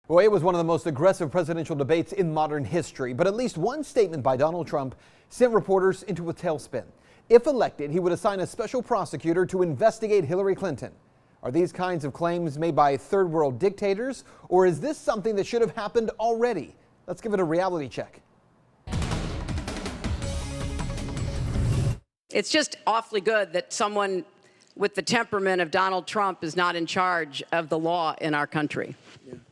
Well, it was one of the most aggressive presidential debates in modern history, but at least one statement by Donald Trump sent reporters into a tailspin. If elected, he would assign a special prosecutor to investigate Hillary Clinton. Are these kinds of claims made by third world dictators, or is this something that should have happened already? Let's give it a reality check. It's just awfully good that someone with the temperament of Donald Trump is not in charge of the law in our country.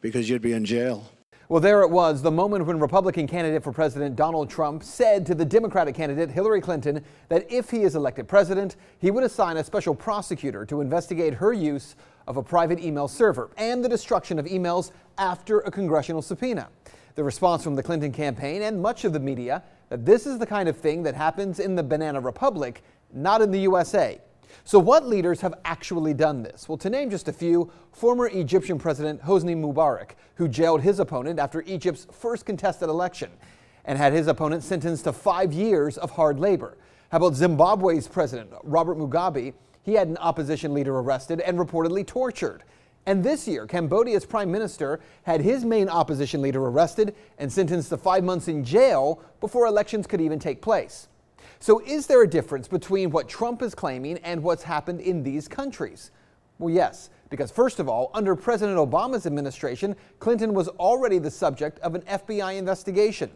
Because you'd be in jail. Well, there it was, the moment when Republican candidate for president Donald Trump said to the Democratic candidate Hillary Clinton that if he is elected president, he would assign a special prosecutor to investigate her use of a private email server and the destruction of emails after a congressional subpoena. The response from the Clinton campaign and much of the media that this is the kind of thing that happens in the Banana Republic, not in the USA. So what leaders have actually done this? Well, to name just a few, former Egyptian President Hosni Mubarak, who jailed his opponent after Egypt's first contested election and had his opponent sentenced to 5 years of hard labor. How about Zimbabwe's President Robert Mugabe? He had an opposition leader arrested and reportedly tortured. And this year, Cambodia's prime minister had his main opposition leader arrested and sentenced to 5 months in jail before elections could even take place. So is there a difference between what Trump is claiming and what's happened in these countries? Well, yes, because first of all, under President Obama's administration, Clinton was already the subject of an FBI investigation.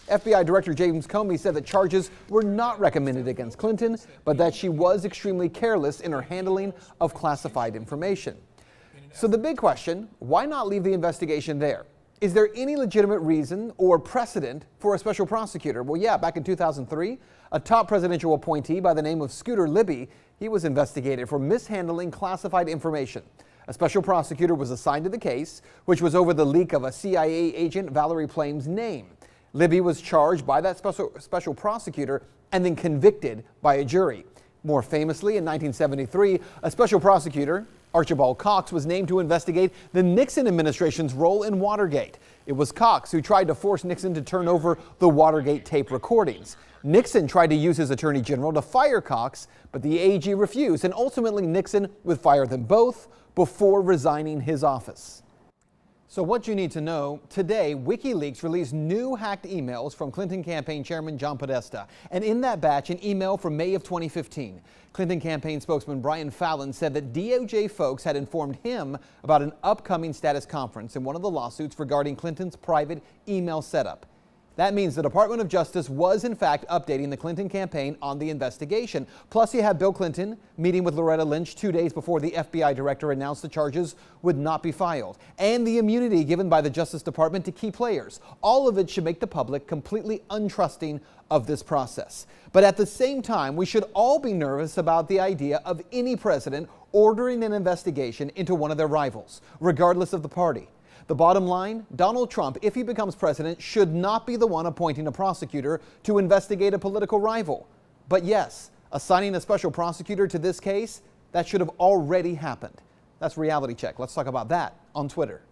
FBI Director James Comey said that charges were not recommended against Clinton, but that she was extremely careless in her handling of classified information. So the big question, why not leave the investigation there? Is there any legitimate reason or precedent for a special prosecutor? Well, yeah, back in 2003, a top presidential appointee by the name of Scooter Libby, he was investigated for mishandling classified information. A special prosecutor was assigned to the case, which was over the leak of a CIA agent Valerie Plame's name. Libby was charged by that special prosecutor and then convicted by a jury. More famously, in 1973, a special prosecutor, Archibald Cox, was named to investigate the Nixon administration's role in Watergate. It was Cox who tried to force Nixon to turn over the Watergate tape recordings. Nixon tried to use his attorney general to fire Cox, but the AG refused, and ultimately Nixon would fire them both before resigning his office. So what you need to know, today Wikileaks released new hacked emails from Clinton campaign chairman John Podesta. And in that batch, an email from May of 2015. Clinton campaign spokesman Brian Fallon said that DOJ folks had informed him about an upcoming status conference in one of the lawsuits regarding Clinton's private email setup. That means the Department of Justice was in fact updating the Clinton campaign on the investigation. Plus, you have Bill Clinton meeting with Loretta Lynch 2 days before the FBI director announced the charges would not be filed. And the immunity given by the Justice Department to key players. All of it should make the public completely untrusting of this process. But at the same time, we should all be nervous about the idea of any president ordering an investigation into one of their rivals, regardless of the party. The bottom line, Donald Trump, if he becomes president, should not be the one appointing a prosecutor to investigate a political rival. But yes, assigning a special prosecutor to this case, that should have already happened. That's Reality Check. Let's talk about that on Twitter.